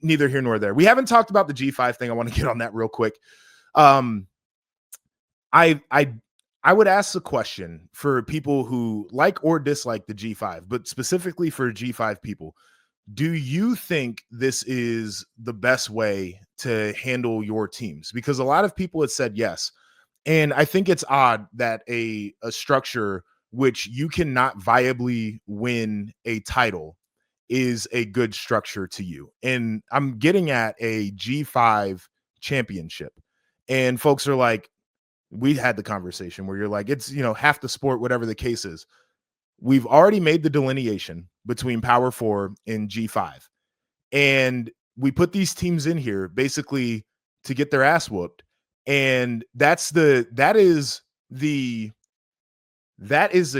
neither here nor there. We haven't talked about the G5 thing. I want to get on that real quick. I would ask the question for people who like or dislike the G5, but specifically for G5 people. Do you think this is the best way to handle your teams? Because a lot of people have said yes. And I think it's odd that a structure which you cannot viably win a title is a good structure to you. And I'm getting at a G5 championship. And folks are like, we had the conversation where you're like, it's, half the sport, whatever the case is. We've already made the delineation between Power 4 and G5. And we put these teams in here basically to get their ass whooped. And that is the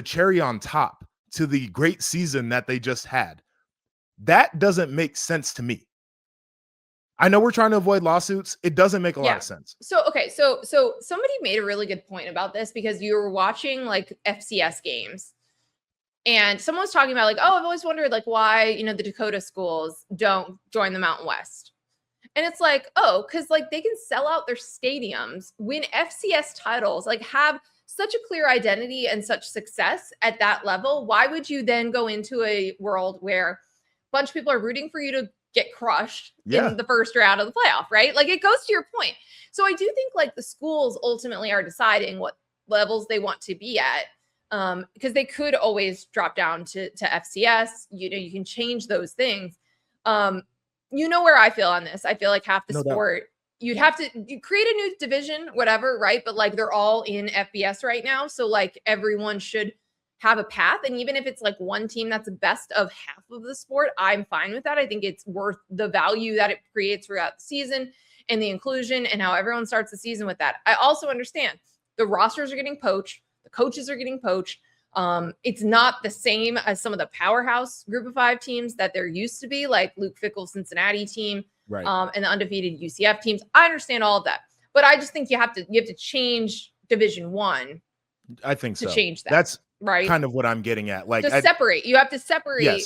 cherry on top to the great season that they just had. That doesn't make sense to me. I know we're trying to avoid lawsuits. It doesn't make a lot of sense. So somebody made a really good point about this because you were watching like FCS games and someone was talking about like, oh, I've always wondered like why, the Dakota schools don't join the Mountain West. And it's like, oh, because like they can sell out their stadiums, win FCS titles, like have such a clear identity and such success at that level. Why would you then go into a world where a bunch of people are rooting for you to get crushed in the first round of the playoff, right? Like it goes to your point. So I do think like the schools ultimately are deciding what levels they want to be at because they could always drop down to FCS. You can change those things. Where I feel on this. I feel like half the sport, you create a new division, whatever, right? But like they're all in FBS right now. So like everyone should have a path. And even if it's like one team that's the best of half of the sport, I'm fine with that. I think it's worth the value that it creates throughout the season and the inclusion and how everyone starts the season with that. I also understand the rosters are getting poached. The coaches are getting poached. It's not the same as some of the powerhouse group of 5 teams that there used to be, like Luke Fickell's Cincinnati team, right. And the undefeated UCF teams. I understand all of that, but I just think you have to change Division 1. I think to so. Change that. That's right. Kind of what I'm getting at. Like You have to separate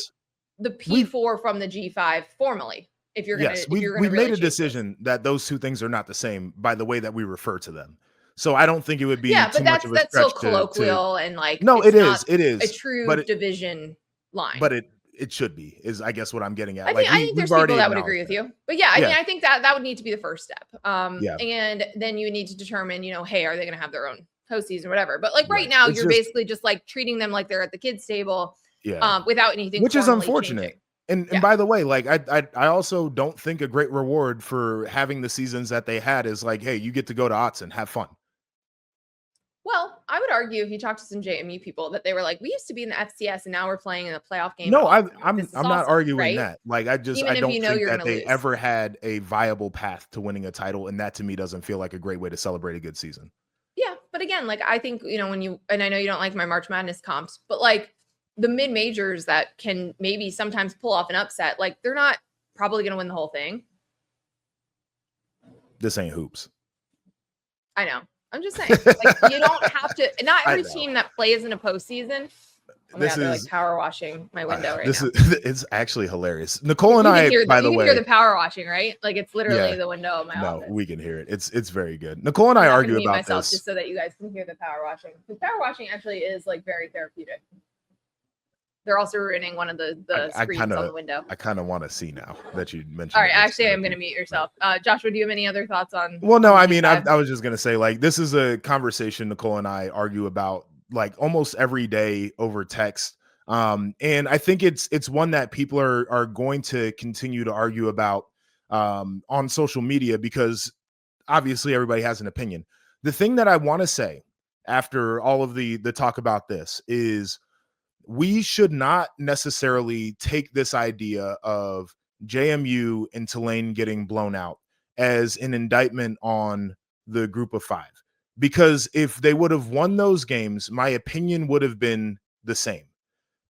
the P4 from from the G5 formally. If you're going to, we've made a decision that those two things are not the same by the way that we refer to them. So I don't think it would be but that's so colloquial and like it is a true division line. But it should be is I guess what I'm getting at. I think there's people that would agree with you. But I mean I think that would need to be the first step. And then you need to determine, hey, are they going to have their own postseason or whatever? But like right now you're basically just like treating them like they're at the kids table without anything, which is unfortunate. Changing. And by the way, like I also don't think a great reward for having the seasons that they had is like, hey, you get to go to Autzen, have fun. Well, I would argue if you talk to some JMU people that they were like, we used to be in the FCS and now we're playing in the playoff game. No, I'm not arguing that. Like I don't think that they ever had a viable path to winning a title, and that to me doesn't feel like a great way to celebrate a good season. Yeah, but again, like I think and I know you don't like my March Madness comps, but like the mid majors that can maybe sometimes pull off an upset, like they're not probably going to win the whole thing. This ain't hoops. I know. I'm just saying, like, you don't have to. Not every team that plays in a postseason. This is like power washing my window right now. It's actually hilarious. Nicole and I, by the way, you can hear the power washing, right? Like it's literally the window of my office. No, we can hear it. It's very good. Nicole and I argue about this just so that you guys can hear the power washing. The power washing actually is like very therapeutic. They're also ruining one of the screens on the window. I kind of want to see now that you mentioned. All right, actually, I'm going to mute yourself. Joshua, do you have any other thoughts on? Well, no, I mean, I was just going to say, like, this is a conversation Nicole and I argue about, like, almost every day over text. And I think it's one that people are going to continue to argue about on social media because obviously everybody has an opinion. The thing that I want to say after all of the talk about this is, we should not necessarily take this idea of JMU and Tulane getting blown out as an indictment on the group of 5. Because if they would have won those games, my opinion would have been the same.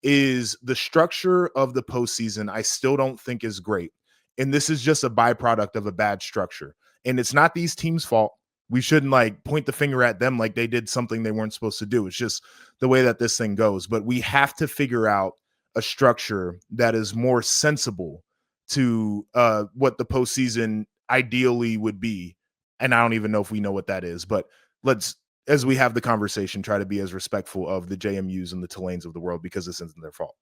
Is the structure of the postseason, I still don't think is great. And this is just a byproduct of a bad structure. And it's not these teams' fault. We shouldn't like point the finger at them like they did something they weren't supposed to do. It's just the way that this thing goes. But we have to figure out a structure that is more sensible to what the postseason ideally would be. And I don't even know if we know what that is, but let's, as we have the conversation, try to be as respectful of the JMUs and the Tulanes of the world, because this isn't their fault.